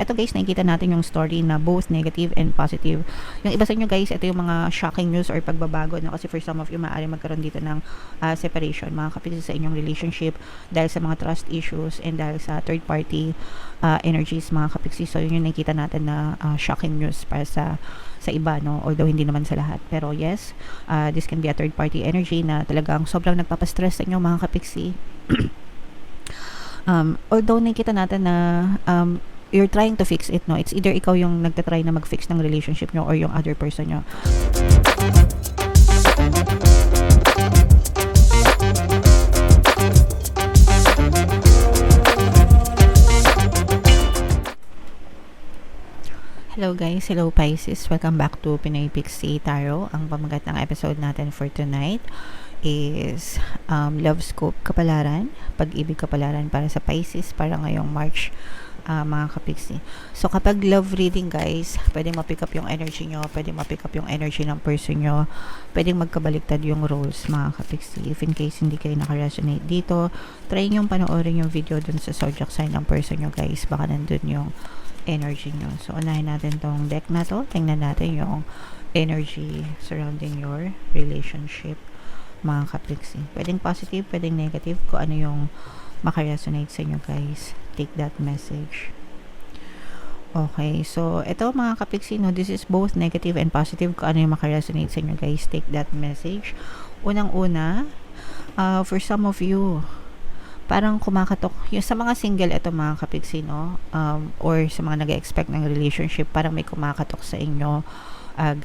Eto guys, nakikita natin yung story na both negative and positive. Yung iba sa inyo guys, ito yung mga shocking news or pagbabago, no? Kasi for some of you, maaari magkaroon dito ng separation, mga kapitid sa inyong relationship dahil sa mga trust issues and dahil sa third party energies, mga kapiksi. So yun yung nakikita natin na shocking news para sa iba, no? Although hindi naman sa lahat. Pero yes, this can be a third party energy na talagang sobrang nagpapastress sa inyo, mga kapiksi. Although nakikita natin na you're trying to fix it, no? It's either ikaw yung nagtatry na mag-fix ng relationship nyo or yung other person nyo. Hello guys, hello Pisces. Welcome back to Pinoy Pixie Tarot. Ang pamagat ng episode natin for tonight is love scope kapalaran, pag-ibig kapalaran para sa Pisces para ngayong March, mga kapiksi. So kapag love reading guys, pwedeng ma-pick up yung energy nyo, pwedeng ma-pick up yung energy ng person nyo, pwedeng magkabaliktad yung roles, mga kapiksi. If in case hindi kayo naka-resonate dito, try nyo panoorin yung video dun sa zodiac sign ng person nyo guys, baka nandun yung energy nyo. So unahin natin tong deck na to, tingnan natin yung energy surrounding your relationship, mga kapiksi. Pwedeng positive, pwedeng negative, kung ano yung makaresonate sa inyo guys, take that message. Okay, so ito mga kapiksi, no, this is both negative and positive, kung ano yung makaresonate sa inyo guys, take that message. Unang-una, for some of you, parang kumakatok yung sa mga single, ito mga kapiksi, no, or sa mga nag-expect ng relationship, parang may kumakatok sa inyo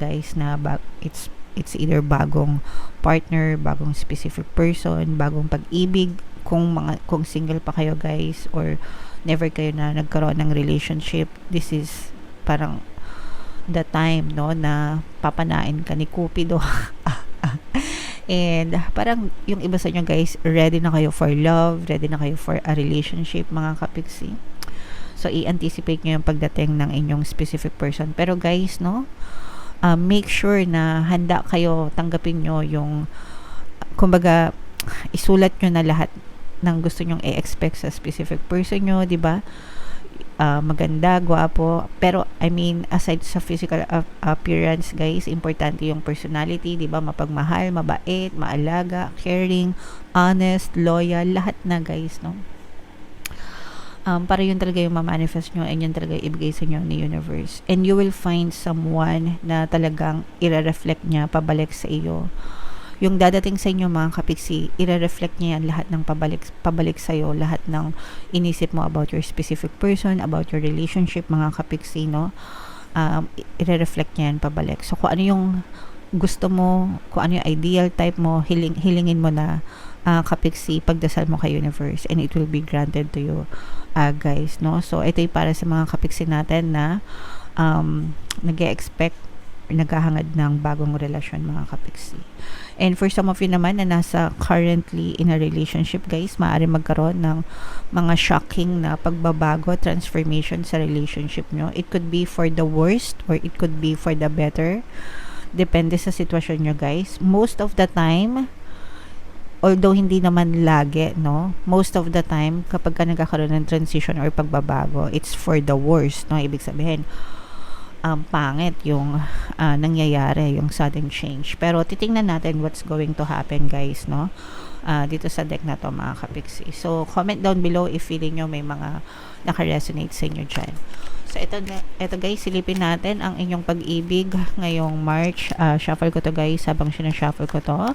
guys na it's either bagong partner, bagong specific person, bagong pag-ibig, kung single pa kayo guys or never kayo na nagkaroon ng relationship, this is parang the time, no, na papanain ka ni Cupido. And parang yung iba sa inyo guys, ready na kayo for love, ready na kayo for a relationship, mga kapiksi. So i-anticipate nyo yung pagdating ng inyong specific person. Pero guys, no, make sure na handa kayo, tanggapin nyo yung, kumbaga, isulat nyo na lahat ng gusto nyong i-expect sa specific person nyo, di ba? Maganda, gwapo, pero I mean, aside sa physical appearance guys, importante yung personality, di ba? Mapagmahal, mabait, maalaga, caring, honest, loyal, lahat na guys, no? Para yun talaga yung ma-manifest nyo and yun talaga ibigay sa inyo ni universe, and you will find someone na talagang ire-reflect niya pabalik sa iyo. Yung dadating sa inyo mga kapiksi, ire-reflect niya yan lahat ng pabalik sa iyo, lahat ng inisip mo about your specific person, about your relationship, mga kapiksi, no, ire-reflect niya yan pabalik. So kung ano yung gusto mo, kung ano yung ideal type mo, hilingin mo na, kapiksi, pagdasal mo kay universe and it will be granted to you, guys, no. So ito ay para sa mga kapiksi natin na nag-e-expect, naghahangad ng bagong relasyon, mga kapiksi. And for some of you naman na nasa currently in a relationship guys, maaari magkaroon ng mga shocking na pagbabago, transformation sa relationship nyo. It could be for the worst or it could be for the better, depende sa sitwasyon nyo guys. Most of the time, although hindi naman lagi, no, most of the time kapag ka nagkakaroon ng transition or pagbabago, it's for the worst, no. Ibig sabihin, pangit yung nangyayari, yung sudden change. Pero titingnan natin what's going to happen guys, no, dito sa deck na to, mga kapiksi. So comment down below if feeling nyo may mga naka-resonate sa inyo dyan. So ito guys, silipin natin ang inyong pag-ibig ngayong March. Shuffle ko to guys, habang sinashuffle ko to,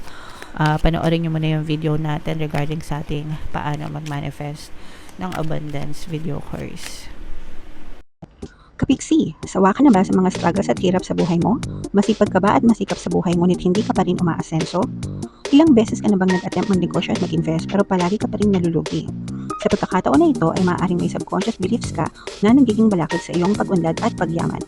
panoorin nyo muna yung video natin regarding sa ating paano mag-manifest ng abundance video course. Kapiksi, sawa ka na ba sa mga struggles at hirap sa buhay mo? Masipag ka ba at masikap sa buhay ngunit hindi ka pa rin umaasenso? Ilang beses ka na bang nag-attempt magnegosyo at mag-invest pero palagi ka pa rin nalulugi? Sa pagkakataon na ito ay maaaring may subconscious beliefs ka na nagiging balakid sa iyong pag-unlad at pagyaman.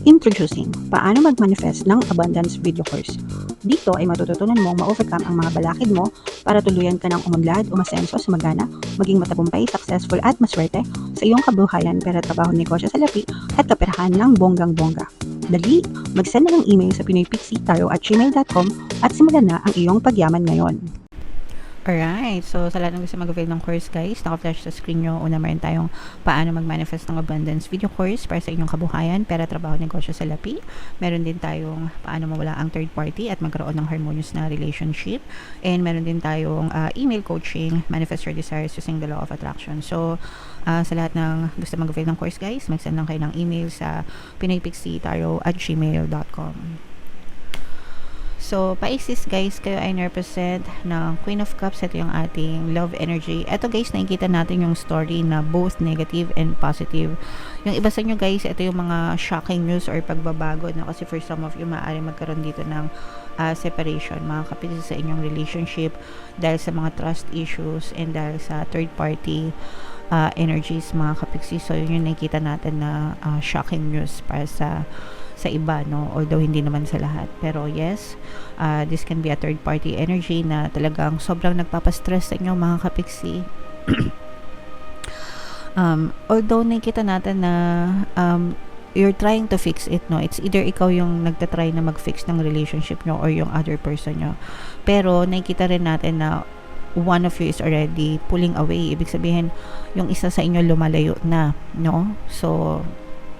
Introducing, paano mag-manifest ng abundance video course. Dito ay matututunan mong ma-overcome ang mga balakid mo para tuluyan ka ng umunlad, umasenso, sumagana, maging matagumpay, successful at maswerte sa iyong kabuhayan, pera, trabaho, negosyo sa lapi at kaperahan ng bonggang-bongga. Dali, mag-send na ng email sa pinoypixie@gmail.com at simulan na ang iyong pagyaman ngayon. Alright, so sa lahat ng gusto mag-avail ng course guys, naka-flash sa screen nyo. Una meron tayong paano mag-manifest ng abundance video course para sa inyong kabuhayan, pera, trabaho, negosyo sa lapi. Meron din tayong paano mawala ang third party at magkaroon ng harmonious na relationship. And meron din tayong email coaching, manifest your desires using the law of attraction. So, sa lahat ng gusto mag-avail ng course guys, mag-send lang kayo ng email sa pinoypixitaro@gmail.com. So, Pisces guys, kayo ay represent ng Queen of Cups. Ito yung ating love energy. Ito guys, nakikita natin yung story na both negative and positive. Yung iba sa inyo guys, ito yung mga shocking news or pagbabago. No? Kasi for some of you, maaari magkaroon dito ng separation, mga kapitid sa inyong relationship dahil sa mga trust issues and dahil sa third party energies, mga kapiksi. So, yun yung nakikita natin na shocking news para sa iba, no? Although hindi naman sa lahat. Pero yes, this can be a third party energy na talagang sobrang nagpapastress sa inyo, mga kapiksi. Although nakikita natin na you're trying to fix it, no? It's either ikaw yung nagtatry na mag-fix ng relationship nyo or yung other person nyo. Pero nakikita rin natin na one of you is already pulling away. Ibig sabihin, yung isa sa inyo lumalayo na, no? So,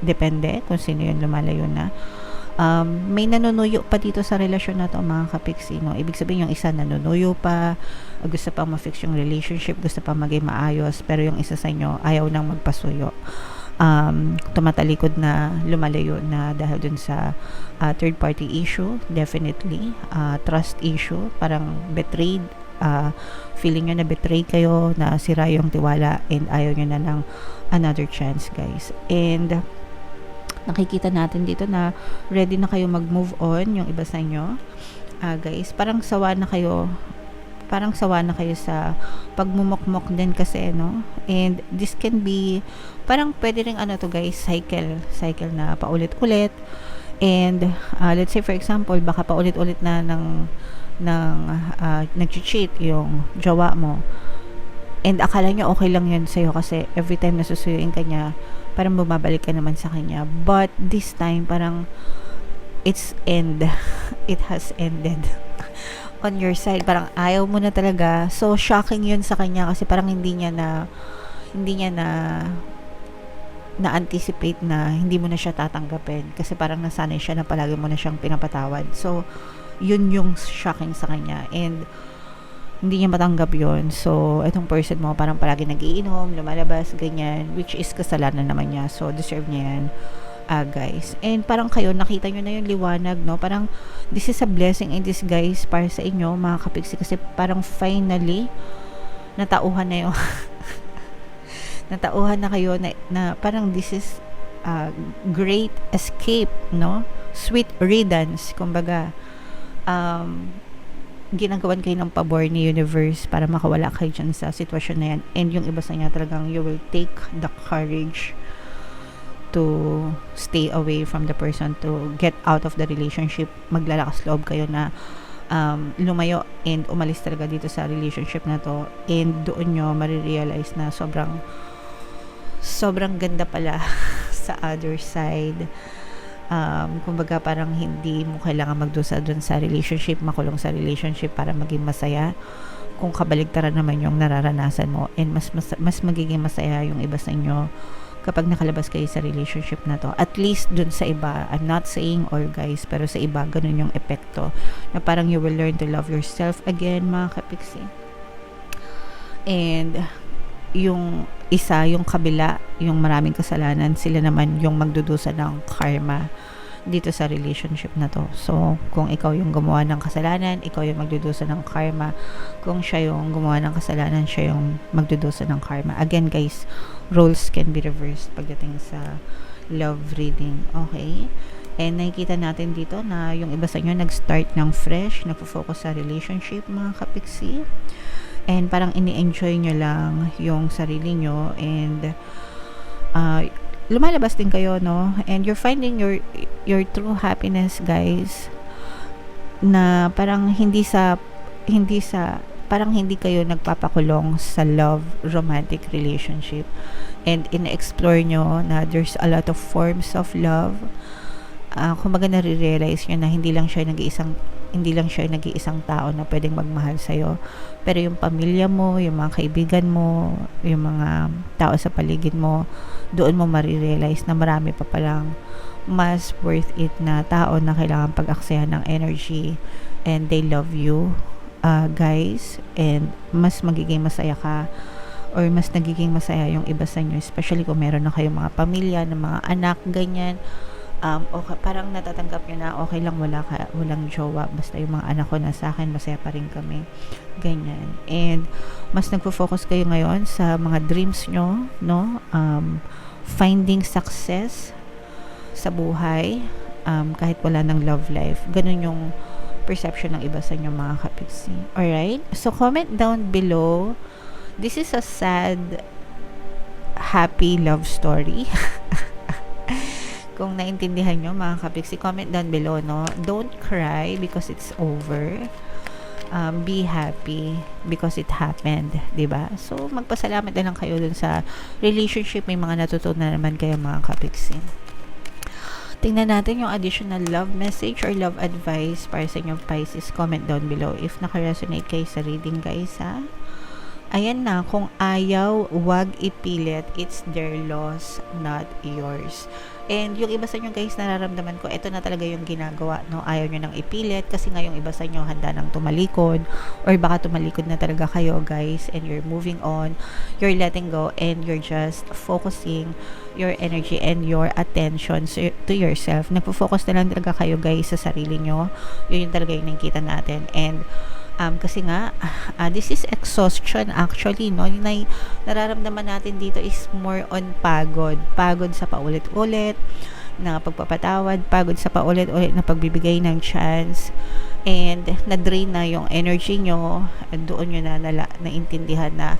depende kung sino yung lumalayo na. May nanunuyo pa dito sa relasyon na to, mga kapiksi, no? Ibig sabihin yung isa nanunuyo pa, gusto pa ma-fix yung relationship, gusto pa maging maayos, pero yung isa sa inyo ayaw nang magpasuyo. Tumatalikod na, lumalayo na dahil dun sa third party issue, definitely. Trust issue, parang betrayed, feeling nyo na betray kayo, na sira yung tiwala, and ayaw nyo na ng another chance guys. And nakikita natin dito na ready na kayo mag-move on, yung iba sa inyo. Guys, parang sawa na kayo sa pagmumokmok din kasi, no? And this can be, parang pwede rin to guys, cycle na paulit-ulit. And let's say for example, baka paulit-ulit na nag-cheat yung jowa mo. And akala nyo okay lang yun sa'yo kasi every time nasusuyuin ka niya, parang bumabalik ka naman sa kanya. But this time, parang it has ended on your side. Parang ayaw mo na talaga. So, shocking yun sa kanya kasi parang hindi niya na-anticipate na hindi mo na siya tatanggapin. Kasi parang nasanay siya na palagi mo na siyang pinapatawad. So, yun yung shocking sa kanya. And hindi niya matanggap yun. So, itong person mo parang palagi nagiinom, lumalabas, ganyan, which is kasalanan naman niya. So, deserve niya yan, guys. And parang kayo, nakita nyo na yung liwanag, no? Parang, this is a blessing in disguise para sa inyo, mga kapiksi, kasi parang finally, natauhan na yung natauhan na kayo na parang this is great escape, no? Sweet riddance, kumbaga. Ginagawan kayo ng pabor ni universe para makawala kayo dyan sa sitwasyon na yan. And yung iba sa niya talagang you will take the courage to stay away from the person, to get out of the relationship. Maglalakas loob kayo na lumayo and umalis talaga dito sa relationship na to. And doon nyo marirealize na sobrang ganda pala sa other side. Kumbaga parang hindi mo kailangan magdusa dun sa relationship, makulong sa relationship para maging masaya. Kung kabaligtaran naman yung nararanasan mo, and mas magiging masaya yung iba sa inyo kapag nakalabas kayo sa relationship na to. At least dun sa iba, I'm not saying all guys, pero sa iba ganun yung epekto, na parang you will learn to love yourself again, mga kapiksi. And yung isa, yung kabila, yung maraming kasalanan, sila naman yung magdudusa ng karma dito sa relationship na to. So, kung ikaw yung gumawa ng kasalanan, ikaw yung magdudusa ng karma. Kung siya yung gumawa ng kasalanan, siya yung magdudusa ng karma. Again, guys, roles can be reversed pagdating sa love reading. Okay? And nakikita natin dito na yung iba sa inyo nag-start ng fresh, nagpo-focus sa relationship, mga kapiksi. And parang ini-enjoy nyo lang yung sarili nyo, and lumalabas din kayo, no? And you're finding your true happiness, guys, na parang parang hindi kayo nagpapakulong sa love romantic relationship, and in-explore nyo na there's a lot of forms of love. Kumbaga nare-realize nyo na hindi lang siya nag-iisang hindi lang siya nag-iisang tao na pwedeng magmahal sa'yo. Pero yung pamilya mo, yung mga kaibigan mo, yung mga tao sa paligid mo, doon mo marirealize na marami pa palang mas worth it na tao na kailangan pag-aksayan ng energy, and they love you, guys, and mas magiging masaya ka, or mas nagiging masaya yung iba sa inyo, especially kung meron na kayong mga pamilya, ng mga anak, ganyan. Okay, parang natatanggap nyo na okay lang, walang jowa, basta yung mga anak ko na sa akin, masaya pa rin kami, ganyan. And mas nagfo-focus kayo ngayon sa mga dreams nyo, no? Finding success sa buhay, kahit wala ng love life. Ganun yung perception ng iba sa inyo, mga kapiksi. Alright? So comment down below. This is a sad, happy love story. Kung naintindihan nyo, mga kapiksi, comment down below, no? Don't cry because it's over. Be happy because it happened, diba? So, magpasalamat na lang kayo dun sa relationship. May mga natutunan naman kayo, mga kapiksi. Tingnan natin yung additional love message or love advice para sa inyong Pisces. Comment down below if naka-resonate kayo sa reading, guys, ha? Ayan na, kung ayaw, wag ipilit. It's their loss, not yours. And yung iba sa inyo, guys, nararamdaman ko, ito na talaga yung ginagawa, no? Ayaw nyo nang ipilit kasi nga yung iba sa inyo handa nang tumalikod, or baka tumalikod na talaga kayo, guys, and you're moving on, you're letting go, and you're just focusing your energy and your attention to yourself. Nagpo-focus na lang talaga kayo, guys, sa sarili nyo. Yun yung talaga yung nakikita natin. And kasi nga, this is exhaustion actually, no? Yung nararamdaman natin dito is more on pagod sa paulit-ulit na pagpapatawad, pagod sa paulit-ulit na pagbibigay ng chance, and na-drain na yung energy nyo, doon nyo na naintindihan na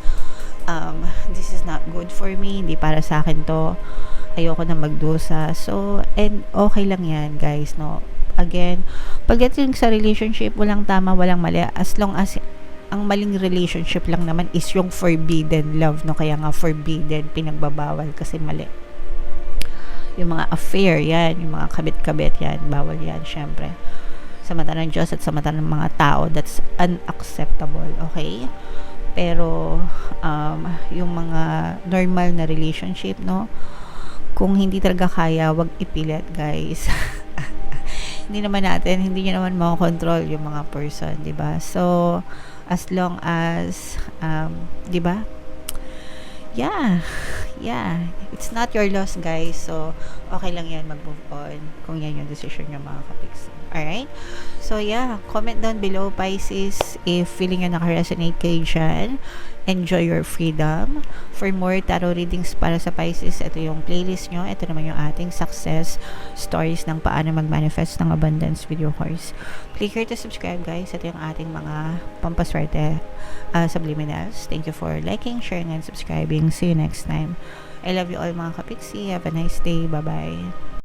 this is not good for me, hindi para sa akin to, ayoko na magdusa. So, and okay lang yan, guys, no? Again, pagdating sa relationship, walang tama, walang mali, as long as ang maling relationship lang naman is yung forbidden love, no? Kaya nga forbidden, pinagbabawal kasi mali. Yung mga affair, yan, yung mga kabit-kabit, yan, bawal yan, syempre. Sa mata ng Diyos at sa mata ng mga tao, that's unacceptable, okay? Pero yung mga normal na relationship, no? Kung hindi talaga kaya, wag ipilit, guys. hindi nyo naman makakontrol yung mga person, di ba? So, as long as, di ba? Yeah, it's not your loss, guys. So, okay lang yan, mag-move on kung yan yung decision nyo, mga kapiksi. Alright? So, yeah, comment down below, Pisces, if feeling nyo naka-resonate kayo dyan. Enjoy your freedom. For more tarot readings para sa Pisces, ito yung playlist nyo. Ito naman yung ating success stories ng paano mag-manifest ng abundance with your horse. Click here to subscribe, guys. Ito yung ating mga pampaswerte subliminals. Thank you for liking, sharing, and subscribing. See you next time. I love you all, mga kapiksi. Have a nice day. Bye-bye.